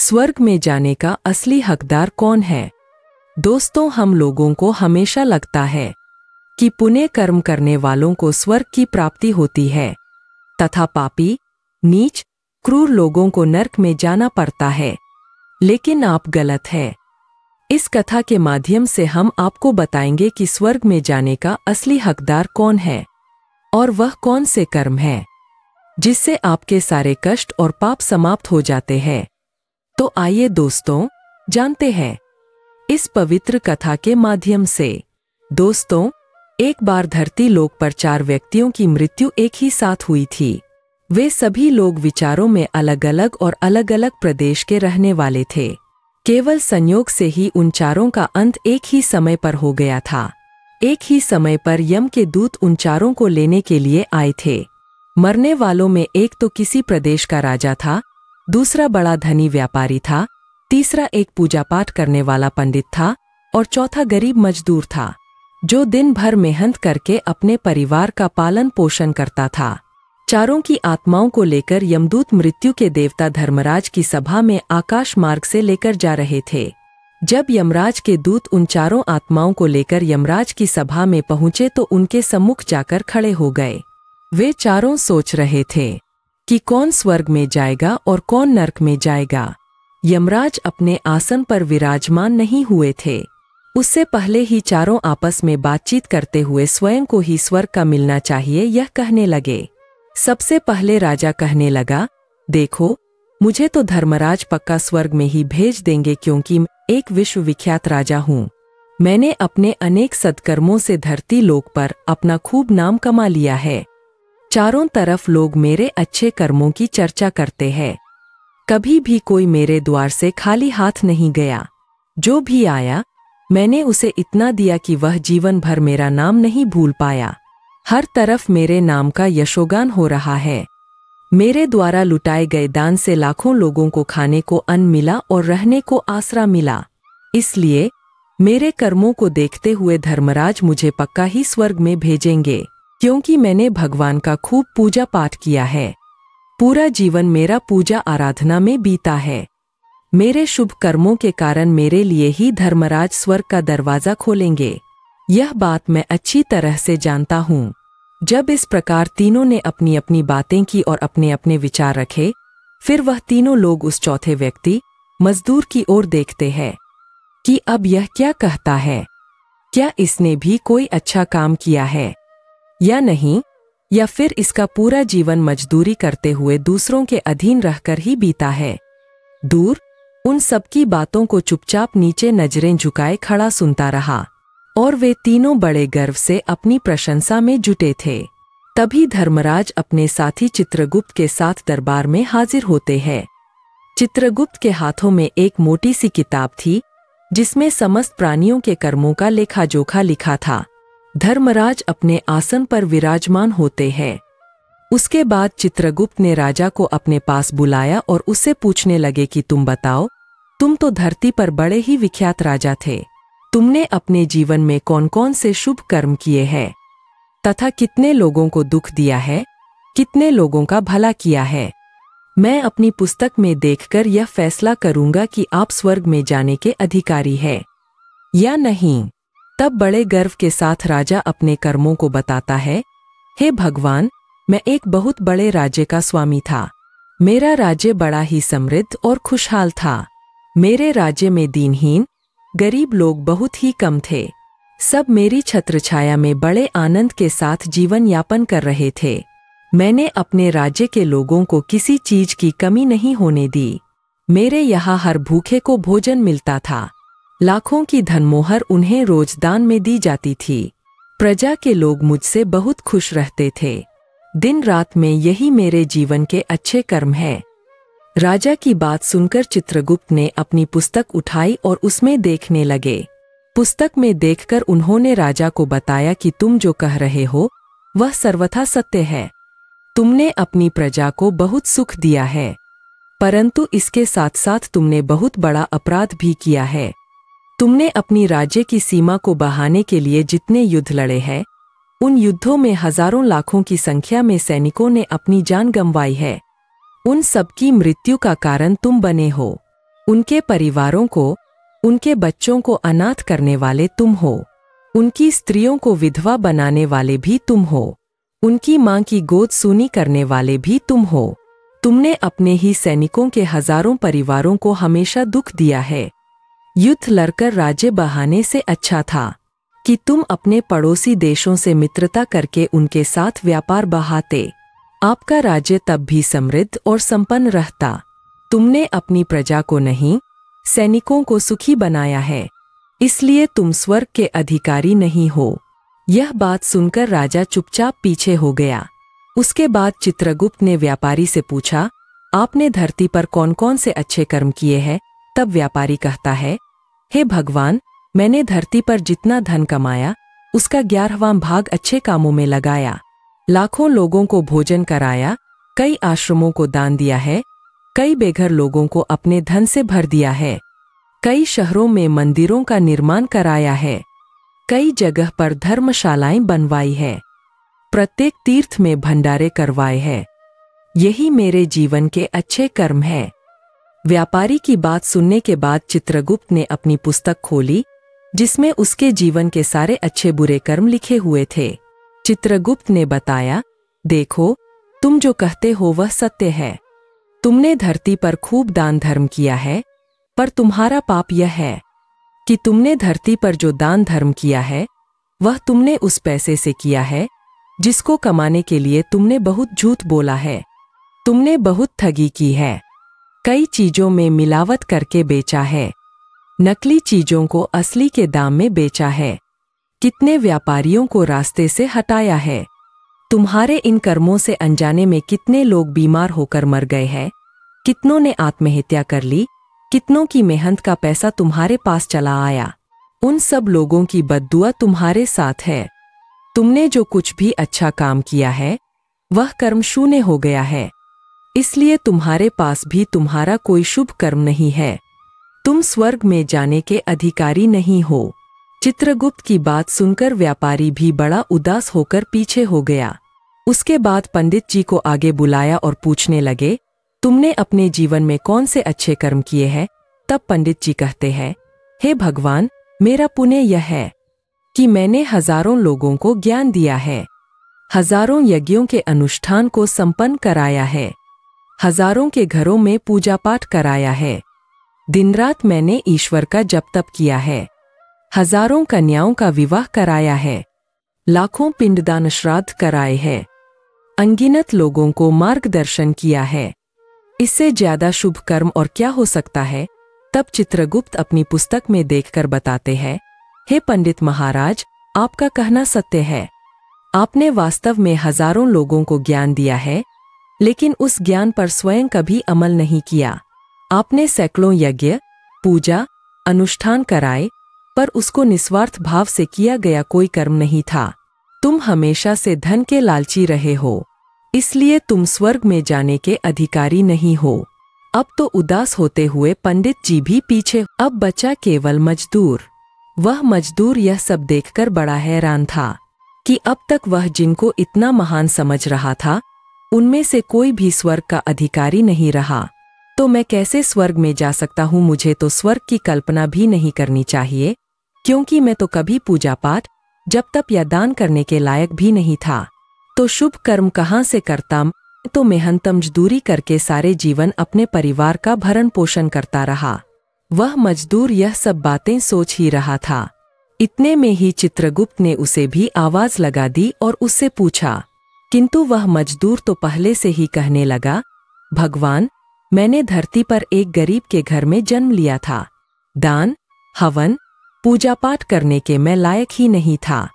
स्वर्ग में जाने का असली हकदार कौन है? दोस्तों, हम लोगों को हमेशा लगता है कि पुण्य कर्म करने वालों को स्वर्ग की प्राप्ति होती है तथा पापी, नीच, क्रूर लोगों को नरक में जाना पड़ता है। लेकिन आप गलत है। इस कथा के माध्यम से हम आपको बताएंगे कि स्वर्ग में जाने का असली हकदार कौन है और वह कौन से कर्म है जिससे आपके सारे कष्ट और पाप समाप्त हो जाते हैं। तो आइए दोस्तों, जानते हैं इस पवित्र कथा के माध्यम से। दोस्तों, एक बार धरती लोक पर 4 व्यक्तियों की मृत्यु एक ही साथ हुई थी। वे सभी लोग विचारों में अलग अलग और अलग अलग प्रदेश के रहने वाले थे। केवल संयोग से ही उन चारों का अंत एक ही समय पर हो गया था। एक ही समय पर यम के दूत उन चारों को लेने के लिए आए थे। मरने वालों में एक तो किसी प्रदेश का राजा था, दूसरा बड़ा धनी व्यापारी था, तीसरा एक पूजा पाठ करने वाला पंडित था और चौथा गरीब मजदूर था जो दिन भर मेहनत करके अपने परिवार का पालन पोषण करता था। चारों की आत्माओं को लेकर यमदूत मृत्यु के देवता धर्मराज की सभा में आकाश मार्ग से लेकर जा रहे थे। जब यमराज के दूत उन चारों आत्माओं को लेकर यमराज की सभा में पहुंचे तो उनके सम्मुख जाकर खड़े हो गए। वे चारों सोच रहे थे कि कौन स्वर्ग में जाएगा और कौन नरक में जाएगा। यमराज अपने आसन पर विराजमान नहीं हुए थे। उससे पहले ही चारों आपस में बातचीत करते हुए स्वयं को ही स्वर्ग का मिलना चाहिए यह कहने लगे। सबसे पहले राजा कहने लगा, देखो, मुझे तो धर्मराज पक्का स्वर्ग में ही भेज देंगे क्योंकि मैं एक विश्वविख्यात राजा हूँ। मैंने अपने अनेक सत्कर्मों से धरती लोक पर अपना खूब नाम कमा लिया है। चारों तरफ लोग मेरे अच्छे कर्मों की चर्चा करते हैं। कभी भी कोई मेरे द्वार से खाली हाथ नहीं गया। जो भी आया मैंने उसे इतना दिया कि वह जीवन भर मेरा नाम नहीं भूल पाया। हर तरफ मेरे नाम का यशोगान हो रहा है। मेरे द्वारा लुटाए गए दान से लाखों लोगों को खाने को अन्न मिला और रहने को आसरा मिला। इसलिए मेरे कर्मों को देखते हुए धर्मराज मुझे पक्का ही स्वर्ग में भेजेंगे क्योंकि मैंने भगवान का खूब पूजा पाठ किया है। पूरा जीवन मेरा पूजा आराधना में बीता है। मेरे शुभ कर्मों के कारण मेरे लिए ही धर्मराज स्वर्ग का दरवाजा खोलेंगे। यह बात मैं अच्छी तरह से जानता हूँ। जब इस प्रकार तीनों ने अपनी अपनी बातें की और अपने अपने विचार रखे, फिर वह तीनों लोग उस चौथे व्यक्ति मजदूर की ओर देखते हैं कि अब यह क्या कहता है। क्या इसने भी कोई अच्छा काम किया है या नहीं, या फिर इसका पूरा जीवन मजदूरी करते हुए दूसरों के अधीन रहकर ही बीता है। दूर उन सबकी बातों को चुपचाप नीचे नजरें झुकाए खड़ा सुनता रहा और वे तीनों बड़े गर्व से अपनी प्रशंसा में जुटे थे। तभी धर्मराज अपने साथी चित्रगुप्त के साथ दरबार में हाजिर होते हैं। चित्रगुप्त के हाथों में एक मोटी सी किताब थी जिसमें समस्त प्राणियों के कर्मों का लेखा जोखा लिखा था। धर्मराज अपने आसन पर विराजमान होते हैं। उसके बाद चित्रगुप्त ने राजा को अपने पास बुलाया और उससे पूछने लगे कि तुम बताओ, तुम तो धरती पर बड़े ही विख्यात राजा थे। तुमने अपने जीवन में कौन कौन से शुभ कर्म किए हैं तथा कितने लोगों को दुख दिया है, कितने लोगों का भला किया है। मैं अपनी पुस्तक में देखकर यह फैसला करूंगा कि आप स्वर्ग में जाने के अधिकारी हैं या नहीं। तब बड़े गर्व के साथ राजा अपने कर्मों को बताता है, हे भगवान, मैं एक बहुत बड़े राज्य का स्वामी था। मेरा राज्य बड़ा ही समृद्ध और खुशहाल था। मेरे राज्य में दीनहीन, गरीब लोग बहुत ही कम थे। सब मेरी छत्रछाया में बड़े आनंद के साथ जीवन यापन कर रहे थे। मैंने अपने राज्य के लोगों को किसी चीज की कमी नहीं होने दी। मेरे यहाँ हर भूखे को भोजन मिलता था। लाखों की धनमोहर उन्हें रोज दान में दी जाती थी। प्रजा के लोग मुझसे बहुत खुश रहते थे। दिन रात में यही मेरे जीवन के अच्छे कर्म हैं। राजा की बात सुनकर चित्रगुप्त ने अपनी पुस्तक उठाई और उसमें देखने लगे। पुस्तक में देखकर उन्होंने राजा को बताया कि तुम जो कह रहे हो वह सर्वथा सत्य है। तुमने अपनी प्रजा को बहुत सुख दिया है, परंतु इसके साथ साथ तुमने बहुत बड़ा अपराध भी किया है। तुमने अपनी राज्य की सीमा को बढ़ाने के लिए जितने युद्ध लड़े हैं, उन युद्धों में हजारों लाखों की संख्या में सैनिकों ने अपनी जान गंवाई है। उन सबकी मृत्यु का कारण तुम बने हो। उनके परिवारों को, उनके बच्चों को अनाथ करने वाले तुम हो। उनकी स्त्रियों को विधवा बनाने वाले भी तुम हो। उनकी मां की गोद सूनी करने वाले भी तुम हो। तुमने अपने ही सैनिकों के हजारों परिवारों को हमेशा दुख दिया है। युद्ध लड़कर राज्य बहाने से अच्छा था कि तुम अपने पड़ोसी देशों से मित्रता करके उनके साथ व्यापार बढ़ाते। आपका राज्य तब भी समृद्ध और संपन्न रहता। तुमने अपनी प्रजा को नहीं, सैनिकों को सुखी बनाया है, इसलिए तुम स्वर्ग के अधिकारी नहीं हो। यह बात सुनकर राजा चुपचाप पीछे हो गया। उसके बाद चित्रगुप्त ने व्यापारी से पूछा, आपने धरती पर कौन कौन से अच्छे कर्म किए हैं? तब व्यापारी कहता है, हे भगवान, मैंने धरती पर जितना धन कमाया उसका 11वां भाग अच्छे कामों में लगाया। लाखों लोगों को भोजन कराया, कई आश्रमों को दान दिया है, कई बेघर लोगों को अपने धन से भर दिया है, कई शहरों में मंदिरों का निर्माण कराया है, कई जगह पर धर्मशालाएं बनवाई है, प्रत्येक तीर्थ में भंडारे करवाए हैं। यही मेरे जीवन के अच्छे कर्म है। व्यापारी की बात सुनने के बाद चित्रगुप्त ने अपनी पुस्तक खोली जिसमें उसके जीवन के सारे अच्छे बुरे कर्म लिखे हुए थे। चित्रगुप्त ने बताया, देखो, तुम जो कहते हो वह सत्य है। तुमने धरती पर खूब दान धर्म किया है, पर तुम्हारा पाप यह है कि तुमने धरती पर जो दान धर्म किया है वह तुमने उस पैसे से किया है जिसको कमाने के लिए तुमने बहुत झूठ बोला है। तुमने बहुत ठगी की है, कई चीजों में मिलावट करके बेचा है, नकली चीजों को असली के दाम में बेचा है, कितने व्यापारियों को रास्ते से हटाया है। तुम्हारे इन कर्मों से अनजाने में कितने लोग बीमार होकर मर गए हैं, कितनों ने आत्महत्या कर ली, कितनों की मेहनत का पैसा तुम्हारे पास चला आया। उन सब लोगों की बद्दुआ तुम्हारे साथ है। तुमने जो कुछ भी अच्छा काम किया है वह कर्म शून्य हो गया है, इसलिए तुम्हारे पास भी तुम्हारा कोई शुभ कर्म नहीं है। तुम स्वर्ग में जाने के अधिकारी नहीं हो। चित्रगुप्त की बात सुनकर व्यापारी भी बड़ा उदास होकर पीछे हो गया। उसके बाद पंडित जी को आगे बुलाया और पूछने लगे, तुमने अपने जीवन में कौन से अच्छे कर्म किए हैं? तब पंडित जी कहते हैं, हे भगवान, मेरा पुण्य यह है कि मैंने हजारों लोगों को ज्ञान दिया है, हजारों यज्ञों के अनुष्ठान को संपन्न कराया है, हजारों के घरों में पूजा पाठ कराया है, दिन रात मैंने ईश्वर का जप तप किया है, हजारों कन्याओं का विवाह कराया है, लाखों पिंडदान श्राद्ध कराए हैं, अनगिनत लोगों को मार्गदर्शन किया है। इससे ज्यादा शुभ कर्म और क्या हो सकता है? तब चित्रगुप्त अपनी पुस्तक में देखकर बताते हैं, हे पंडित महाराज, आपका कहना सत्य है। आपने वास्तव में हजारों लोगों को ज्ञान दिया है, लेकिन उस ज्ञान पर स्वयं कभी अमल नहीं किया। आपने सैकड़ों यज्ञ, पूजा, अनुष्ठान कराए, पर उसको निस्वार्थ भाव से किया गया कोई कर्म नहीं था। तुम हमेशा से धन के लालची रहे हो, इसलिए तुम स्वर्ग में जाने के अधिकारी नहीं हो। अब तो उदास होते हुए पंडित जी भी पीछे। अब बचा केवल मजदूर। वह मजदूर यह सब देखकर बड़ा हैरान था कि अब तक वह जिनको इतना महान समझ रहा था उनमें से कोई भी स्वर्ग का अधिकारी नहीं रहा। तो मैं कैसे स्वर्ग में जा सकता हूँ? मुझे तो स्वर्ग की कल्पना भी नहीं करनी चाहिए, क्योंकि मैं तो कभी पूजा पाठ, जप तप या दान करने के लायक भी नहीं था। तो शुभ कर्म कहाँ से करता? तो मेहनत मजदूरी करके सारे जीवन अपने परिवार का भरण पोषण करता रहा। वह मजदूर यह सब बातें सोच ही रहा था। इतने में ही चित्रगुप्त ने उसे भी आवाज लगा दी और उससे पूछा, किंतु वह मजदूर तो पहले से ही कहने लगा, भगवान, मैंने धरती पर एक गरीब के घर में जन्म लिया था। दान, हवन, पूजा पाठ करने के मैं लायक ही नहीं था,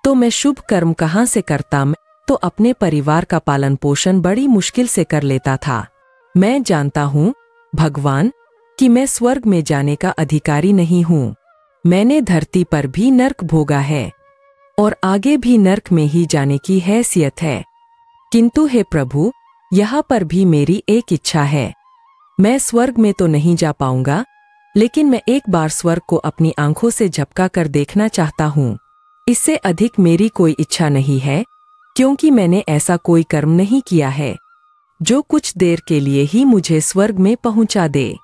तो मैं शुभ कर्म कहाँ से करता? तो अपने परिवार का पालन पोषण बड़ी मुश्किल से कर लेता था। मैं जानता हूँ भगवान कि मैं स्वर्ग में जाने का अधिकारी नहीं हूँ। मैंने धरती पर भी नर्क भोगा है और आगे भी नर्क में ही जाने की हैसियत है। किंतु हे प्रभु, यहाँ पर भी मेरी एक इच्छा है। मैं स्वर्ग में तो नहीं जा पाऊंगा, लेकिन मैं एक बार स्वर्ग को अपनी आंखों से झपका कर देखना चाहता हूँ। इससे अधिक मेरी कोई इच्छा नहीं है, क्योंकि मैंने ऐसा कोई कर्म नहीं किया है जो कुछ देर के लिए ही मुझे स्वर्ग में पहुंचा दे।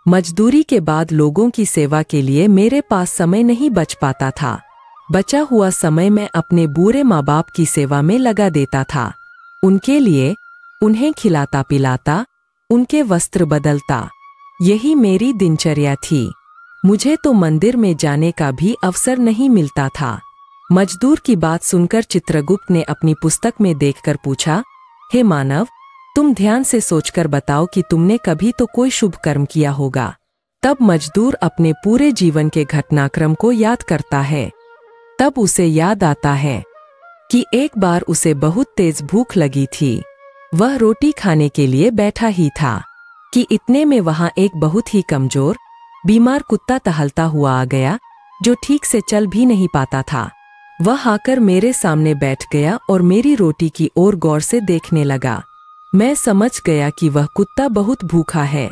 मजदूरी के बाद लोगों की सेवा के लिए मेरे पास समय नहीं बच पाता था। बचा हुआ समय मैं अपने बूढ़े माँ बाप की सेवा में लगा देता था। उनके लिए उन्हें खिलाता पिलाता, उनके वस्त्र बदलता, यही मेरी दिनचर्या थी। मुझे तो मंदिर में जाने का भी अवसर नहीं मिलता था। मजदूर की बात सुनकर चित्रगुप्त ने अपनी पुस्तक में देखकर पूछा, हे मानव, तुम ध्यान से सोचकर बताओ कि तुमने कभी तो कोई शुभ कर्म किया होगा। तब मजदूर अपने पूरे जीवन के घटनाक्रम को याद करता है। तब उसे याद आता है कि एक बार उसे बहुत तेज भूख लगी थी। वह रोटी खाने के लिए बैठा ही था कि इतने में वहां एक बहुत ही कमजोर, बीमार कुत्ता टहलता हुआ आ गया, जो ठीक से चल भी नहीं पाता था। वह आकर मेरे सामने बैठ गया और मेरी रोटी की ओर गौर से देखने लगा। मैं समझ गया कि वह कुत्ता बहुत भूखा है।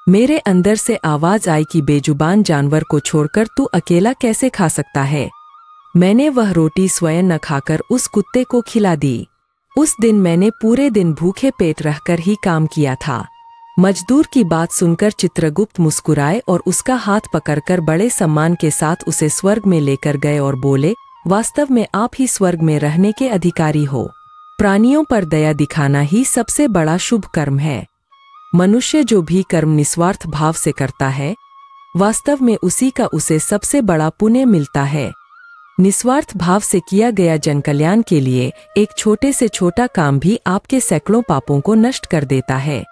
मेरे अंदर से आवाज आई कि बेजुबान जानवर को छोड़कर तू अकेला कैसे खा सकता है। मैंने वह रोटी स्वयं न खाकर उस कुत्ते को खिला दी। उस दिन मैंने पूरे दिन भूखे पेट रहकर ही काम किया था। मजदूर की बात सुनकर चित्रगुप्त मुस्कुराए और उसका हाथ पकड़कर बड़े सम्मान के साथ उसे स्वर्ग में लेकर गए और बोले, वास्तव में आप ही स्वर्ग में रहने के अधिकारी हो। प्राणियों पर दया दिखाना ही सबसे बड़ा शुभ कर्म है। मनुष्य जो भी कर्म निस्वार्थ भाव से करता है, वास्तव में उसी का उसे सबसे बड़ा पुण्य मिलता है। निस्वार्थ भाव से किया गया जनकल्याण के लिए एक छोटे से छोटा काम भी आपके सैकड़ों पापों को नष्ट कर देता है।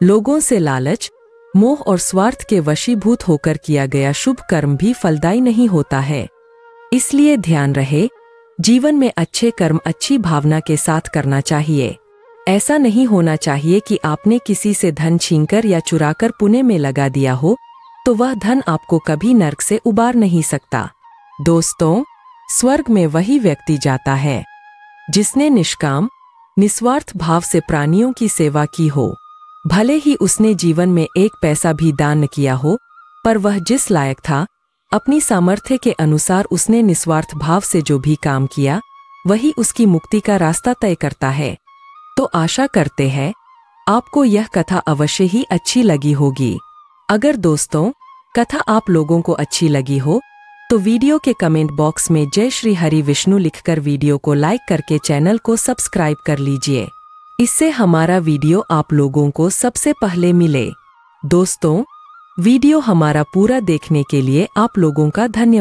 लोगों से लालच, मोह और स्वार्थ के वशीभूत होकर किया गया शुभ कर्म भी फलदायी नहीं होता है। इसलिए ध्यान रहे, जीवन में अच्छे कर्म अच्छी भावना के साथ करना चाहिए। ऐसा नहीं होना चाहिए कि आपने किसी से धन छीनकर या चुराकर पुण्य में लगा दिया हो, तो वह धन आपको कभी नरक से उबार नहीं सकता। दोस्तों, स्वर्ग में वही व्यक्ति जाता है जिसने निष्काम, निस्वार्थ भाव से प्राणियों की सेवा की हो। भले ही उसने जीवन में एक पैसा भी दान न किया हो, पर वह जिस लायक था, अपनी सामर्थ्य के अनुसार उसने निस्वार्थ भाव से जो भी काम किया, वही उसकी मुक्ति का रास्ता तय करता है। तो आशा करते हैं आपको यह कथा अवश्य ही अच्छी लगी होगी। अगर दोस्तों कथा आप लोगों को अच्छी लगी हो, तो वीडियो के कमेंट बॉक्स में जय श्री हरि विष्णु लिखकर वीडियो को लाइक करके चैनल को सब्सक्राइब कर लीजिए। इससे हमारा वीडियो आप लोगों को सबसे पहले मिले। दोस्तों, वीडियो हमारा पूरा देखने के लिए आप लोगों का धन्यवाद।